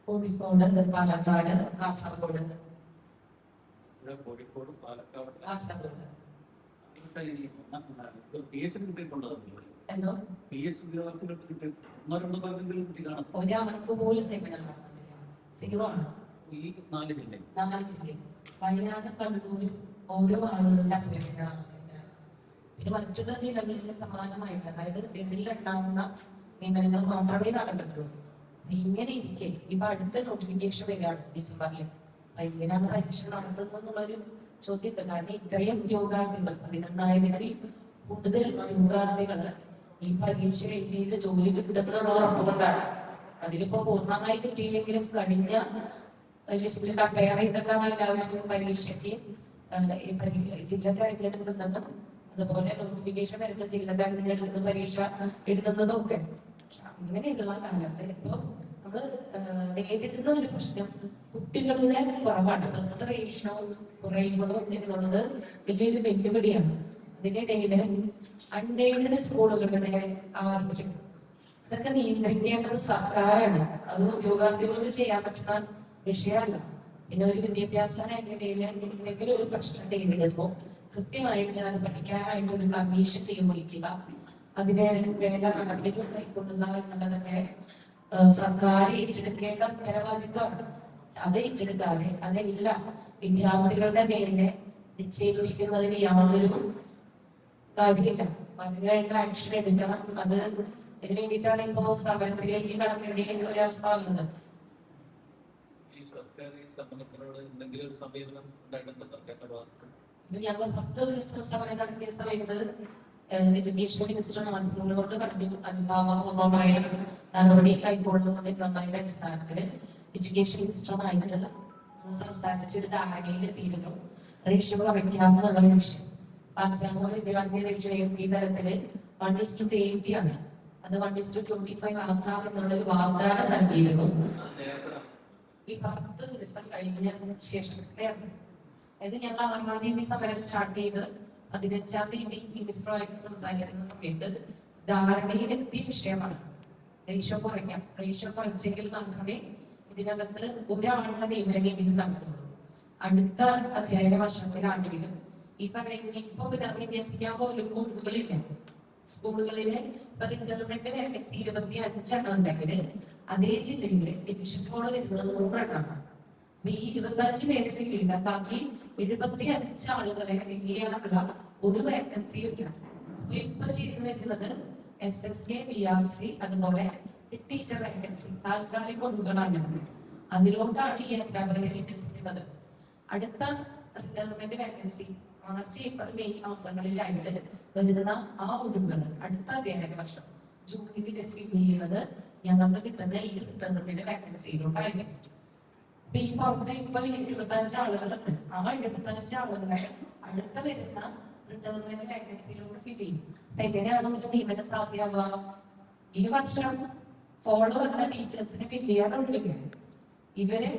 കോഴിക്കോട്, പാലക്കാട്, കാസർഗോഡ്. ഒരാൾക്ക് പോലും സീറോ ആണ്. വയനാട്, കണ്ണൂർ ഓരോ ആളുകളുടെ അഭ്യർത്ഥന. പിന്നെ മറ്റുള്ള ജില്ലകളിലെ സമാനമായിട്ട്, അതായത് ഡൽഹിയിലുണ്ടാവുന്ന നിയമനങ്ങൾ മാത്രമേ നടന്നിട്ടുള്ളൂ. ഇങ്ങനെ ഇരിക്കെ ഇപ്പൊ അടുത്ത നോട്ടിഫിക്കേഷൻ വരികയാണ് ഡിസംബറിൽ. എങ്ങനെയാണ് പരീക്ഷ നടത്തുന്നത് എന്നുള്ളൊരു ചോദ്യമുണ്ട്. കാരണം ഇത്രയും ഉദ്യോഗാർത്ഥികൾ, 11,000-ൽ കൂടുതൽ ഉദ്യോഗാർത്ഥികൾ ഈ പരീക്ഷ എഴുതിയത് ജോലി കിട്ടുന്നുള്ള ഉറപ്പുകൊണ്ടാണ്. അതിലിപ്പോ പൂർണ്ണമായി കിട്ടിയില്ലെങ്കിലും കഴിഞ്ഞ ലിസ്റ്റ് കമ്പയർ ചെയ്തിട്ടാണ് എല്ലാവരും പരീക്ഷയ്ക്ക് ജില്ല തിരഞ്ഞെടുക്കുന്നതും അതുപോലെ നോട്ടിഫിക്കേഷൻ വരുന്ന ജില്ല തിരഞ്ഞെടുക്കുന്ന പരീക്ഷ എഴുതുന്നതും ഒക്കെ. അങ്ങനെയുള്ള കാലത്ത് ഇപ്പൊ നമ്മള് നേരിടുന്ന ഒരു പ്രശ്നം കുട്ടികളുടെ കുറവാണ്. ബർത്ത് റേഷ്യോ കുറയുന്നതോ എന്നുള്ളത് വലിയൊരു വെല്ലുവിളിയാണ്. അതിനിടയിൽ അൺഎയ്ഡഡ് സ്കൂളുകളുടെ ആധിക്യം, ഇതൊക്കെ നിയന്ത്രിക്കേണ്ടത് സർക്കാരാണ്. അത് ഉദ്യോഗാർത്ഥികൾക്ക് ചെയ്യാൻ പറ്റുന്ന വിഷയമല്ല. പിന്നെ ഒരു വിദ്യാഭ്യാസ മേഖലയിൽ എന്തെങ്കിലും ഒരു പ്രശ്നം നേരിടുമ്പോൾ കൃത്യമായിട്ട് അത് പഠിക്കാനായിട്ട് ഒരു കമ്മീഷൻ നിയോഗിക്കുക, അതിന് വേണ്ട നടപടികൾ കൈക്കൊള്ളുക എന്നുള്ളതൊക്കെ സർക്കാർ ഏറ്റെടുക്കേണ്ട ഉത്തരവാദിത്വമാണ്. അത് ഏറ്റെടുക്കാതെ അതെല്ലാം വിദ്യാർത്ഥികളുടെ മേലെ നിശ്ചയിപ്പിക്കുന്നതിന് യാതൊരു കാര്യമില്ല. അതിനുവേണ്ട ആക്ഷൻ എടുക്കണം. അതിന് വേണ്ടിയിട്ടാണ് ഇപ്പോ സമരത്തിലേക്ക് കടക്കേണ്ട ഒരു അവസ്ഥ വന്നത്. ഞങ്ങൾ 10 ദിവസം സമരം നടത്തിയ സമയത്ത് എഡ്യൂക്കേഷൻ മിനിസ്റ്റർ മാധ്യമങ്ങളോട് പറഞ്ഞു, അനുഭാവപൂർവമായ നടപടി കൈക്കൊള്ളുന്നതിന്റെ അടിസ്ഥാനത്തിൽ എഡ്യൂക്കേഷൻ മിനിസ്റ്ററുമായിട്ട് സംസാരിച്ചൊരു ധാരണയിലെത്തിയിരുന്നു. റേഷ്യോ കുറയ്ക്കാമെന്നുള്ള വിഷയം. അധ്യാപക വിദ്യാർത്ഥി റേഷ്യോ ഈ തലത്തില് 1:80 ആണ്. അത് 1:25 ആക്കാം എന്നുള്ളൊരു വാഗ്ദാനം നൽകിയിരുന്നു. ഈ 10 ദിവസം കഴിഞ്ഞ ശേഷം അതായത് ഞങ്ങൾ 6-ാം തീയതി സമരം സ്റ്റാർട്ട് ചെയ്ത് 15-ാം തീയതി മിനിസ്റ്ററുമായിട്ട് സംസാരിക്കുന്ന സമയത്ത് ധാരണയിലെത്തിയ വിഷയമാണ് റേഷ്യോ കുറയ്ക്കാം. റേഷ്യോ കുറച്ചെങ്കിൽ മാത്രമേ ഇതിനകത്ത് ഒരാളുടെ നിയമനമെങ്കിലും നടത്തുള്ളൂ. അടുത്ത അധ്യയന വർഷത്തിലാണെങ്കിലും ഈ പറയുന്ന ഇപ്പൊ വിന്യസിക്കാൻ പോലും ഒഴിവുകളില്ല. സ്കൂളുകളിലെ ഇന്റർനെറ്റ് വാക്കൻസി 25 ഉണ്ടെങ്കിൽ അതേ ജില്ലയില് ഡിവിഷൻ 4 വരുന്നത് 100 ഈ 25 പേരെ ഫില്ല് ചെയ്താൽ ബാക്കി 75 ആളുകളെ ഫില്ല് ചെയ്യാനുള്ള ഒരു വേക്കൻസിയും ഇല്ല. അപ്പൊ ഇപ്പൊ ചെയ്തു വരുന്നത് SSK, BRC അതുപോലെ ടീച്ചർ വേക്കൻസി താൽക്കാലിക ഒഴിവുകളാണ്. അതിലോട്ടാണ് ഈ അധ്യാപകരെ വിന്യസിക്കുന്നത്. അടുത്ത retirement vacancy March, April, May മാസങ്ങളിലായിട്ട് വരുന്ന ആ ഒഴിവുകൾ അടുത്ത അധ്യയന വർഷം ജൂണിൽ ഫില്ല് ചെയ്യുന്നത് ഞങ്ങൾക്ക് കിട്ടുന്ന ഈ റിട്ടയർമെന്റ് വേക്കൻസിയിലോട്ടായിരിക്കും. അപ്പൊ ഈ പറഞ്ഞ ഇപ്പൊ 25 ആളുകളുണ്ട്. ആ 75 ആളുകളെ അടുത്ത വരുന്ന റിട്ടയർമെന്റ് വേക്കൻസിയിലോട്ട് ഫില്ല് ചെയ്യും. അപ്പൊ എങ്ങനെയാണ് ഒരു നിയമന സാധ്യമാവുക? ഈ വർഷം ഫോളോ വരുന്ന ടീച്ചേഴ്സിനെ ഫില്ല് ചെയ്യാൻ ഒഴിവില്ല. ഇവരെ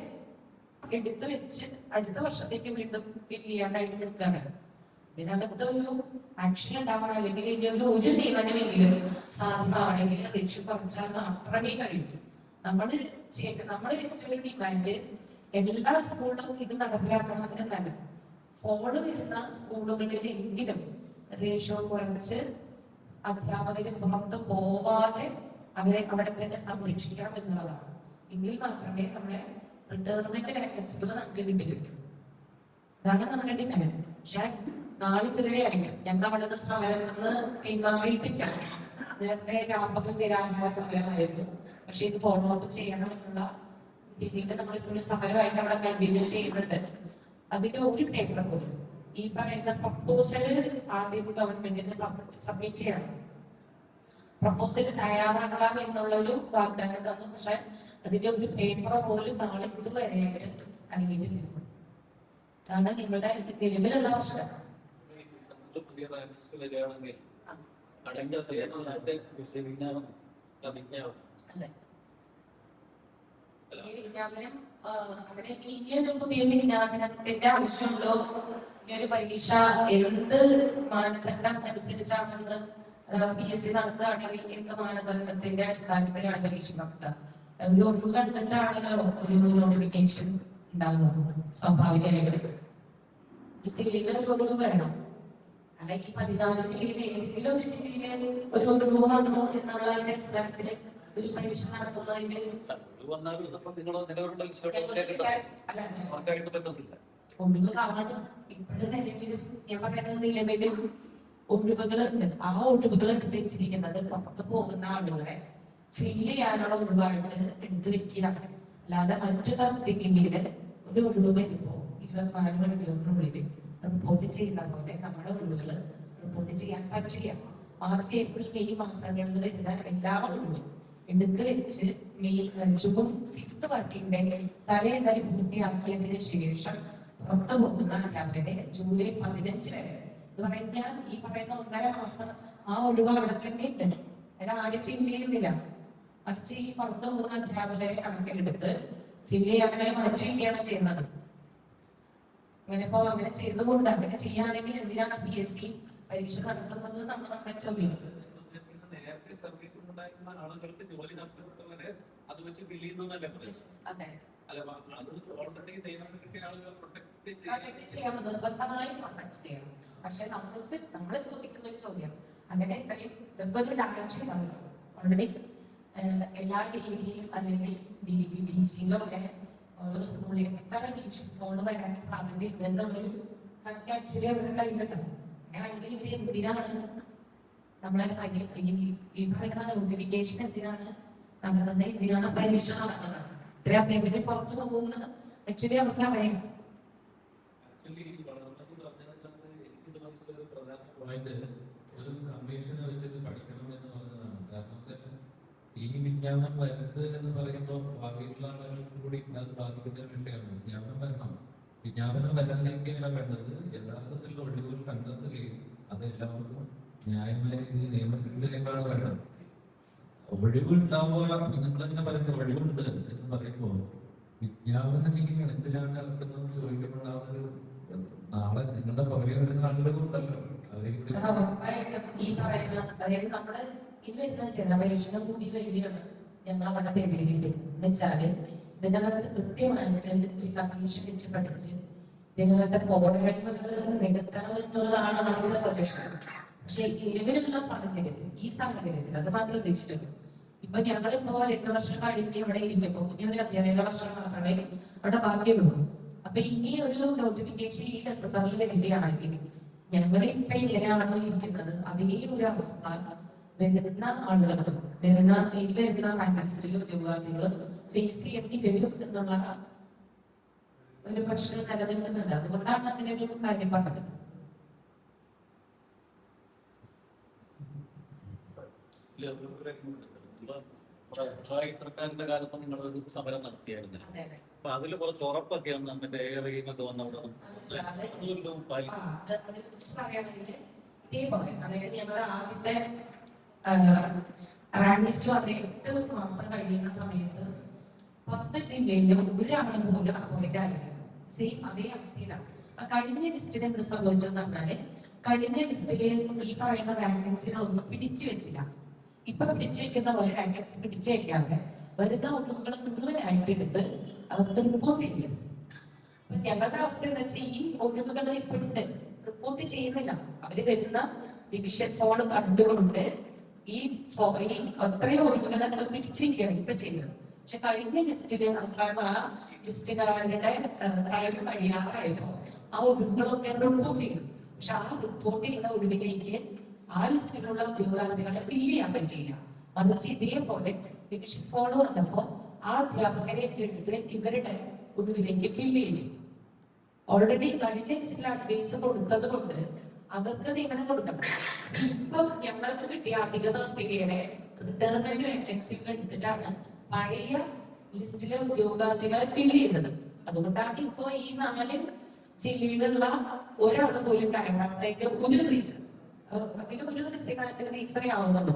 എടുത്തു വെച്ച് അടുത്ത വർഷത്തേക്ക് വീണ്ടും ഫില്ല് ചെയ്യാനായിട്ട് നിൽക്കുകയാണ്. ഇതിനകത്തൊരു ആക്ഷൻ ഉണ്ടാവണം. അല്ലെങ്കിൽ ഇനി ഒരു നിയമനമെങ്കിലും സാധ്യമാണെങ്കിൽ ലക്ഷ്യം കുറച്ചാൽ മാത്രമേ കഴിയൂ. നമ്മൾ വെച്ചൊരു ഡിമാൻഡ് എല്ലാ സ്കൂളിലും ഇത് നടപ്പിലാക്കണമെന്നല്ല. ഫോള് വരുന്ന സ്കൂളുകളിലെങ്കിലും റേഷ്യോ കുറച്ച് അധ്യാപകര് പുറത്ത് പോവാതെ അവരെ അവിടെ തന്നെ സംരക്ഷിക്കണം എന്നുള്ളതാണ്. എങ്കിൽ മാത്രമേ നമ്മുടെ റിട്ടയർമെന്റ് വേക്കൻസികൾ നമുക്ക് കിട്ടിക്കിട്ടും. അതാണ് നമ്മുടെ ഡിമാൻഡ്. പക്ഷെ നാളിതുവരെ ആയിരിക്കും ഞങ്ങൾ അവിടെ നിന്ന് സമരത്തിൽ നിന്ന് പിന്മാറിയിട്ടില്ല. നേരത്തെ വ്യാപക നിരാഹാര സമരമായിരുന്നു. പക്ഷെ ഇത് ഫോളോ അപ്പ് ചെയ്യണം എന്നുള്ള രീതിയിൽ നമ്മളിപ്പോൾ സമരമായിട്ട് അവിടെ കണ്ടിന്യൂ ചെയ്യുന്നുണ്ട്. അതിന്റെ ഒരു പേപ്പർ പോലും ഈ പറയുന്ന പ്രപ്പോസൽ ആദ്യം ഗവൺമെന്റിന് സബ്മിറ്റ് ചെയ്യണം. പ്രപ്പോസൽ തയ്യാറാക്കാം എന്നുള്ള ഒരു വാഗ്ദാനം തന്നു. പക്ഷെ അതിന്റെ ഒരു പേപ്പർ പോലും നാളെ ഇതുവരെയായിട്ട് അനുവദിക്കില്ല. അതാണ് നിങ്ങളുടെ നിലവിലുള്ള പ്രശ്നം. ഇനിയൊരു പുതിയ വിജ്ഞാപനത്തിന്റെ ആവശ്യമുണ്ടോ? ഇനിയൊരു പരീക്ഷ എന്ത് മാനദണ്ഡം അനുസരിച്ചാണ് നിങ്ങൾ PSC നടത്തുകയാണെങ്കിൽ എന്ത് മാനദണ്ഡത്തിന്റെ അടിസ്ഥാനത്തിലാണ് പരീക്ഷ നടത്തുക? ഒരു ഒഴിവ് കണ്ടിട്ടാണല്ലോ ഒരു നോട്ടിഫിക്കേഷൻ ഉണ്ടാകുക. സ്വാഭാവികമായിട്ടും ജില്ലയിൽ ഒരു ഒഴിവ് വേണം, അല്ലെങ്കിൽ 14 ജില്ലയിൽ ഏതെങ്കിലും ഒരു ജില്ലയിൽ ഒരു ഒഴിവ് വന്നു എന്നുള്ളതിന്റെ അടിസ്ഥാനത്തിൽ ഒരു പരീക്ഷ നടത്തുന്നതിന്റെ ഒഴിവ് കാണും. ഇപ്പോഴും നിലവിലും ഞാൻ പറയുന്നത് നിലവിലും ഒഴിവുകളുണ്ട്. ആ ഒഴിവുകൾ എടുത്ത് വെച്ചിരിക്കുന്നത് പുറത്ത് പോകുന്ന ആളുകളെ ഫില്ല് ചെയ്യാനുള്ള ഒഴിവായിട്ട് എടുത്തു വെക്കുകയാണ്. അല്ലാതെ മറ്റു തസ്തികയില് ഒരു ഒഴിവ് വരുമ്പോ 24 മണിക്കൂറിനുള്ളിൽ റിപ്പോർട്ട് ചെയ്യുന്ന പോലെ നമ്മുടെ ഒഴിവുകൾ റിപ്പോർട്ട് ചെയ്യാൻ പറ്റില്ല. മാർച്ച്, ഏപ്രിൽ, മെയ് മാസങ്ങളിൽ വരുന്ന എല്ലാ ഒഴിവും എടുത്ത് വെച്ച് ജൂൺ 6th വർക്കിംഗ് ഡേ തലേന്നായി പൂർത്തിയാക്കിയതിനു ശേഷം പുറത്തു പോകുന്ന അധ്യാപകരെ ജൂലൈ 15 വരെ എന്ന് പറഞ്ഞാൽ ഈ പറയുന്ന 1.5 മാസം ആ ഒഴിവ് അവിടെ തന്നെ ഉണ്ട്. ആരും ഫില്ല് ചെയ്യുന്നില്ല. മറിച്ച് ഈ പുറത്തു പോകുന്ന അധ്യാപകരെ കണക്കിലെടുത്ത് ഫില്ല് ചെയ്യാനായി മാറ്റിവെക്കുകയാണ് ചെയ്യുന്നത്. അങ്ങനെ ചെയ്തുകൊണ്ട് അങ്ങനെ ചെയ്യുകയാണെങ്കിൽ എന്തിനാണ് PSC പരീക്ഷ നടത്തുന്നത് നമ്മുടെ ചോദ്യം. നിർബന്ധമായും പ്രൊട്ടക്ട് ചെയ്യണം. പക്ഷെ നമ്മള് ചോദിക്കുന്ന ഒരു ചോദ്യം, അങ്ങനെ ഒരു ഡയറക്ഷൻ ഉണ്ടാവില്ല. ഓൾറെഡി എല്ലാ ഡിഗ്രിയിലും അല്ലെങ്കിൽ DGയിലും ഒക്കെ ഓരോ സ്കൂളിൽ എത്ര ഡിവിഷൻ ഫോൺ വരാൻ സാധ്യതയുണ്ട് എന്നുള്ളൊരു കണക്ക് ആക്ച്വലി അവരുടെ കയ്യിലുണ്ട്. അങ്ങനെയാണെങ്കിൽ ഇവര് എന്തിനാണ് നമ്മളെ ഈ പറയുന്ന നോട്ടിഫിക്കേഷൻ എന്തിനാണ് നടത്തുന്നത്, എന്തിനാണ് പരീക്ഷ നടത്തുന്നത്? ഇത്രയും അധ്യാപകർ പുറത്തു പോകുന്ന ആക്ച്വലി അവർക്ക് അറിയാം. ഈ വിജ്ഞാപനം വരുന്നത് എന്ന് പറയുമ്പോൾ ഭാവിയിലുള്ള ആളുകൾക്ക് കൂടി അത് ബാധിക്കുന്ന ഒരു വിഷയമാണ്. വിജ്ഞാപനം വരണം. വിജ്ഞാപനം വരാനിരിക്കുകയാണ് വേണ്ടത്. യഥാർത്ഥത്തിലുള്ള ഒഴിവുകൾ കണ്ടെത്തുകയും അത് എല്ലാവർക്കും ന്യായമായ രീതിയിൽ നിയമത്തിലേക്കാണ് വേണ്ടത്. ഒഴിവ് ഉണ്ടാവുക നിങ്ങളെങ്ങനെ പറയുന്നത് ഒഴിവുണ്ട് എന്ന് പറയുമ്പോൾ വിജ്ഞാപനം ഇങ്ങനെ എന്തിനാണ് ഇറക്കുന്നത് ചോദിക്കപ്പെടാതെ നാളെ നിങ്ങളുടെ പുറകെ വരുന്ന ആളുകളുണ്ടല്ലോ. ഈ പറയുന്ന അതായത് നമ്മള് ഇത് വരുന്ന ജനറേഷനും കൂടി വേണ്ടിയാണ് ഞങ്ങൾ അവരുടെ പേരിലേക്ക് വെച്ചാല് ഇതിനകത്ത് കൃത്യമായിട്ട് പരീക്ഷ വെച്ച് പഠിച്ച് ഇതിനകത്തെ പോരായ്മകൾ നികത്തണം എന്നുള്ളതാണ് അവരുടെ സജഷൻ. പക്ഷെ നിലവിലുള്ള സാഹചര്യത്തിൽ ഈ സാഹചര്യത്തിൽ അത് മാത്രം ഉദ്ദേശിച്ചിട്ടുണ്ട്. ഇപ്പൊ ഞങ്ങളിപ്പോ 8 വർഷം കഴിഞ്ഞ് ഇവിടെ ഇരിക്കുമ്പോ ഇനി ഒരു അധ്യയന വർഷം മാത്രമേ അവിടെ ബാക്കിയുള്ളൂ. അപ്പൊ ഇനി ഒരു നോട്ടിഫിക്കേഷൻ ഈ ഡിസംബറിൽ വരികയാണെങ്കിൽ ഞങ്ങൾ ഇപ്പൊ എങ്ങനെയാണോ ഇരിക്കുന്നത് അതേ ഒരു അവസ്ഥ വരുന്ന ആളുകൾക്ക് വരുന്ന റാങ്കിസ്റ്റിലും ഉദ്യോഗാർത്ഥികളും ഫേസ് ചെയ്യേണ്ടി വരും എന്നുള്ള ഒരു പ്രശ്നം നിലനിൽക്കുന്നുണ്ട്. അതുകൊണ്ടാണ് അങ്ങനെ ഒരു കാര്യം പറഞ്ഞത്. സർക്കാരിന്റെ കാലത്ത് നിങ്ങൾ ഒരു സമരം നടത്തിയായിരുന്നു. അപ്പൊ അതില് കുറച്ച് ഉറപ്പൊക്കെ ഇതേപോലെ അതായത് ഞങ്ങളുടെ ആദ്യത്തെ റാങ്ക് ലിസ്റ്റ് വന്ന് 8 മാസം കഴിയുന്ന സമയത്ത് 10 ജില്ലയിലും ഒരാളും പോലും അപ്പോയിന്റ് ആയിരുന്നു. സെയിം അതേ അവസ്ഥയിലാണ്. കഴിഞ്ഞ ലിസ്റ്റിൽ എന്ത് സംഭവിച്ചെന്ന് പറഞ്ഞാല് കഴിഞ്ഞ ലിസ്റ്റില് ഈ പറയുന്ന വാക്കൻസികളൊന്നും പിടിച്ചു വെച്ചില്ല. ഇപ്പൊ പിടിച്ചു വെക്കുന്ന പോലെ വാക്കൻസി പിടിച്ചു വെക്കാതെ വരുന്ന ഒഴിവുകൾ മുഴുവനായിട്ട് എടുത്ത് അവർക്ക് റിപ്പോർട്ട് ചെയ്യും. അപ്പൊ ഞങ്ങളുടെ അവസ്ഥ എന്താ വെച്ചാൽ ഈ ഒഴിവുകൾ ഇപ്പോഴുണ്ട്, റിപ്പോർട്ട് ചെയ്യുന്നില്ല. അവര് വരുന്ന ഡിവിഷൻ ഫോൺ കണ്ടുകൊണ്ട് ഈ എത്രയോ ഒഴിവുകൾ ഞങ്ങൾ പിടിച്ചു വെക്കുകയാണ് ഇപ്പൊ ചെയ്യുന്നത്. പക്ഷെ കഴിഞ്ഞ ലിസ്റ്റില് അവസാനം ആ ലിസ്റ്റുകാരുടെ ടൈം കഴിയാറായപ്പോ ആ ഒഴിവുകളൊക്കെ റിപ്പോർട്ട് ചെയ്യും. പക്ഷെ ആ റിപ്പോർട്ട് ചെയ്യുന്ന ഒഴിവിലേക്ക് ആ ലിസ്റ്റിലുള്ള ഉദ്യോഗാർത്ഥികളെ ഫില്ല് ചെയ്യാൻ പറ്റിയില്ല. മറിച്ച് ഇതേപോലെ ഡിവിഷൻ ഫോൺ വന്നപ്പോ ആ അധ്യാപകരെ എടുത്ത് ഇവരുടെ ഒഴിവിലേക്ക് ഫില്ല് ചെയ്യും. ഓൾറെഡി കഴിഞ്ഞ ലിസ്റ്റിൽ അഡ്വൈസ് കൊടുത്തത് കൊണ്ട് അവർക്ക് നിയമനം കൊടുക്കണം. ഇപ്പൊ ഞങ്ങൾക്ക് കിട്ടിയ അധിക തസ്തികയുടെ റിട്ടയർമെന്റ് വേക്കൻസികൾ എടുത്തിട്ടാണ് പഴയ ലിസ്റ്റിലെ ഉദ്യോഗാർത്ഥികളെ ഫില്ല് ചെയ്യുന്നത്. അതുകൊണ്ടാണ് ഇപ്പൊ ഈ 4 ജില്ലയിലുള്ള ഒരാൾ പോലും കയറാത്തതിന്റെ ഒരു റീസൺ. അതിന് ഒരു റീസണേ ആവുന്നുള്ളൂ.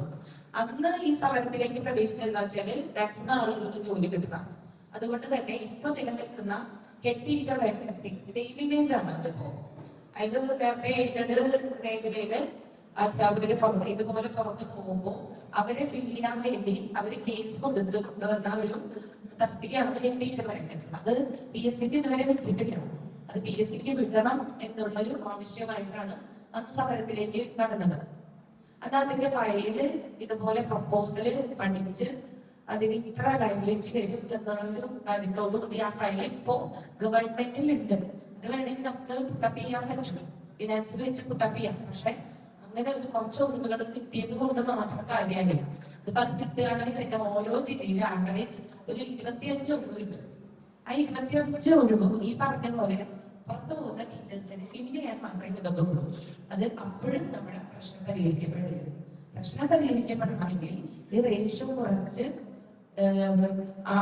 അന്ന് ഈ സമരത്തിലേക്ക് പ്രവേശിച്ചെന്താ വെച്ചാല് മാക്സിമം ആളുകൾക്ക് ജോലി കിട്ടണം. അതുകൊണ്ട് തന്നെ ഇപ്പൊ നിലനിൽക്കുന്ന head teacher vacancy daily wage ആണ്. അതിപ്പോ അതായത് നേരത്തെ 8 മേഖലയില് അധ്യാപകര് ഇതുപോലെ പുറത്ത് പോകുമ്പോൾ അവരെ ഫില്ല് ചെയ്യാൻ വേണ്ടി അവര് കേസ് കൊണ്ടുവന്ന ഒരു തസ്തികയാണ് ടീച്ചർ വേക്കൻസി. അത് PSCക്ക് ഇതുവരെ വിട്ടിട്ടില്ല. അത് PSCക്ക് വിടണം എന്നുള്ളൊരു ആവശ്യമായിട്ടാണ് അന്ന് സമരത്തിലേക്ക് നടന്നത്. അത് അതിന്റെ ഫയല് ഇതുപോലെ പ്രപ്പോസല് പഠിച്ച് അതിന് ഇത്ര ലൈബ്രേജ് വരും എന്നുള്ളൊരു കാര്യത്തോടുകൂടി ആ ഫയൽ ഇപ്പോ ഗവൺമെന്റിൽ ഉണ്ട്. അത് വേണമെങ്കിൽ നമുക്ക് പുട്ടപ്പ് ചെയ്യാൻ പറ്റും, ഫിനാൻസിൽ വെച്ച് പുട്ടപ്പ് ചെയ്യാം. പക്ഷെ അങ്ങനെ ഒരു കുറച്ച് ഒഴിവുകൾ കിട്ടിയത് കൊണ്ട് മാത്രം കാര്യമാകില്ല. ഇപ്പൊ അത് കിട്ടുകയാണെങ്കിൽ തന്നെ ഓരോ ജില്ലയിലും ആവറേജ് ഒരു 25 ഒഴിവ് കിട്ടും. ആ 25 ഒഴിവും ഈ പറഞ്ഞ പോലെ പുറത്തു പോകുന്ന ടീച്ചേഴ്സിനെ ഫില്ല് ചെയ്യാൻ മാത്രമേ കിട്ടുള്ളൂ. അത് അപ്പോഴും നമ്മുടെ പ്രശ്നം പരിഹരിക്കപ്പെടില്ല. പ്രശ്നം പരിഹരിക്കപ്പെടണമെങ്കിൽ ഈ റേഷ്യോ കുറച്ച് ആ